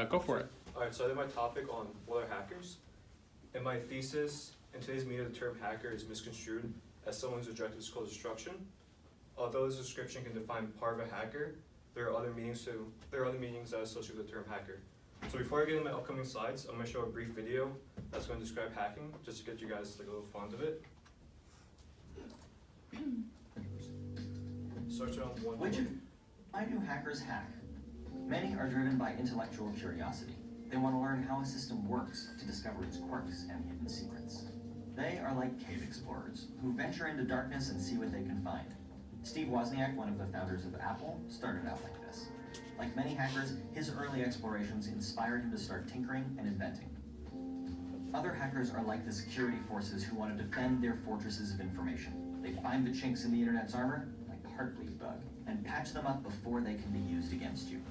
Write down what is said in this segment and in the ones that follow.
Go for it. Alright, so I did my topic on what are hackers. In my thesis, in today's media, the term hacker is misconstrued as someone who's directed to code destruction. Although this description can define part of a hacker, there are other meanings that are associated with the term hacker. So before I get into my upcoming slides, I'm going to show a brief video that's going to describe hacking, just to get you guys like a little fond of it. Starts around one. Why do hackers hack? Many are driven by intellectual curiosity. They want to learn how a system works to discover its quirks and hidden secrets. They are like cave explorers who venture into darkness and see what they can find. Steve Wozniak, one of the founders of Apple, started out like this. Like many hackers, his early explorations inspired him to start tinkering and inventing. Other hackers are like the security forces who want to defend their fortresses of information. They find the chinks in the internet's armor, like the heartbleed bug, and patch them up before they can be used against you.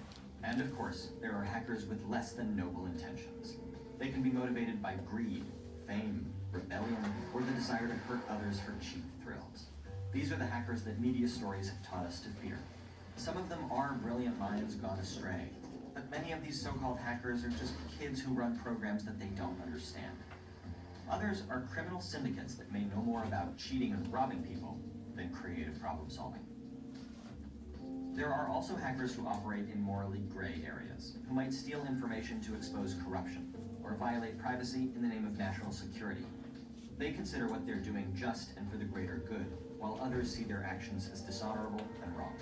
And of course, there are hackers with less than noble intentions. They can be motivated by greed, fame, rebellion, or the desire to hurt others for cheap thrills. These are the hackers that media stories have taught us to fear. Some of them are brilliant minds gone astray, but many of these so-called hackers are just kids who run programs that they don't understand. Others are criminal syndicates that may know more about cheating and robbing people than creative problem solving. There are also hackers who operate in morally gray areas, who might steal information to expose corruption, or violate privacy in the name of national security. They consider what they're doing just and for the greater good, while others see their actions as dishonorable and wrong.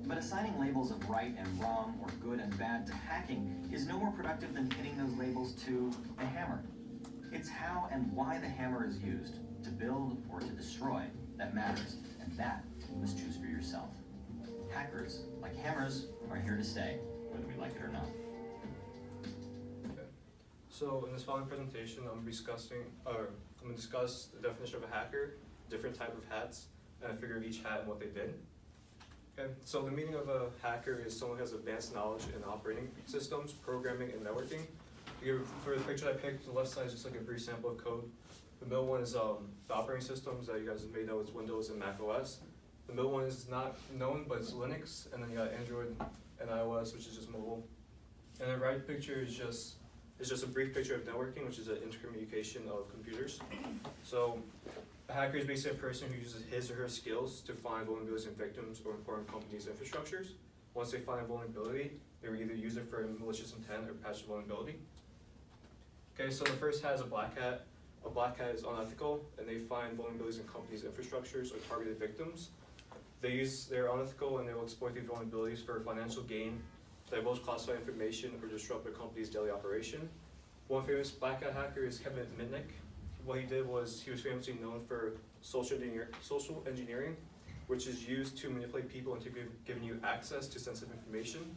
But assigning labels of right and wrong, or good and bad to hacking is no more productive than pinning those labels to a hammer. It's how and why the hammer is used, to build or to destroy, that matters, and that you must choose for yourself. Hackers, like hammers, are here to stay, whether we like it or not. Okay. So in this following presentation, I'm going to discuss the definition of a hacker, different type of hats, and a figure of each hat and what they did. Okay. So the meaning of a hacker is someone who has advanced knowledge in operating systems, programming, and networking. For the picture I picked, the left side is just like a brief sample of code. The middle one is the operating systems that you guys may know is Windows and Mac OS. The middle one is not known, but it's Linux, and then you got Android and iOS, which is just mobile. And the right picture is just a brief picture of networking, which is an intercommunication of computers. So a hacker is basically a person who uses his or her skills to find vulnerabilities in victims or important companies' infrastructures. Once they find a vulnerability, they will either use it for malicious intent or patch the vulnerability. Okay, so the first hat is a black hat. A black hat is unethical, and they find vulnerabilities in companies' infrastructures or targeted victims. They're unethical, and they will exploit these vulnerabilities for financial gain, divulge classified information, or disrupt their company's daily operation. One famous black hat hacker is Kevin Mitnick. What he did was he was famously known for social engineering, which is used to manipulate people into giving you access to sensitive information.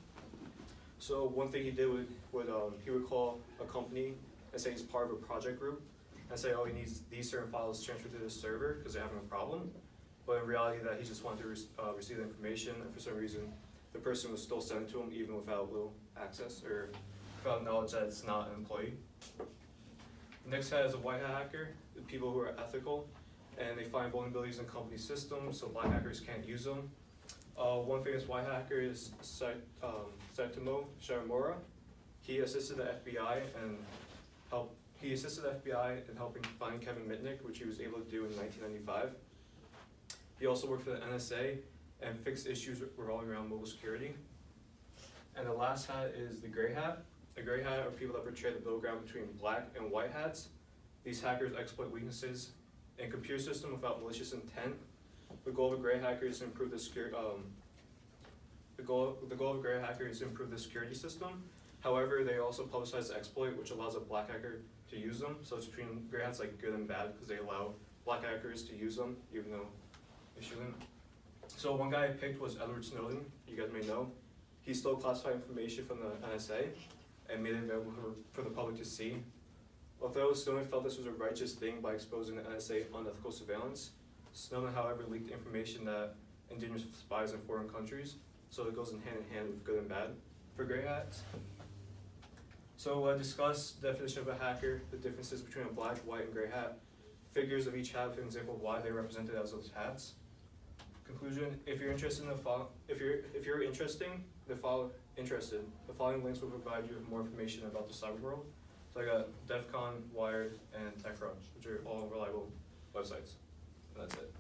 So one thing he did he would call a company and say he's part of a project group and say, oh, he needs these certain files transferred to this server because they're having a problem. But in reality, that he just wanted to receive the information, and for some reason, the person was still sent it to him even without little access or without knowledge that it's not an employee. The next hat is a white hat hacker, the people who are ethical, and they find vulnerabilities in company systems, so black hackers can't use them. One famous white hacker is Satomu Shiramura. He assisted the FBI in helping find Kevin Mitnick, which he was able to do in 1995. He also worked for the NSA and fixed issues revolving around mobile security. And the last hat is the gray hat. The gray hat are people that portray the middle ground between black and white hats. These hackers exploit weaknesses in computer system without malicious intent. The goal of a gray hacker is to improve the security. The goal of a gray hacker is to improve the security system. However, they also publicize the exploit, which allows a black hacker to use them. So it's between gray hats like good and bad because they allow black hackers to use them, even though they shouldn't. So one guy I picked was Edward Snowden. You guys may know. He stole classified information from the NSA and made it available for the public to see. Although Snowden felt this was a righteous thing by exposing the NSA unethical surveillance, Snowden, however, leaked information that endangers spies in foreign countries. So it goes in hand with good and bad for gray hats. So discuss the definition of a hacker, the differences between a black, white, and gray hat, figures of each hat for an example of why they're represented as those hats. Conclusion: if you're interested in interested, the following links will provide you with more information about the cyber world. So I got DEF CON, Wired, and TechCrunch, which are all reliable websites. And that's it.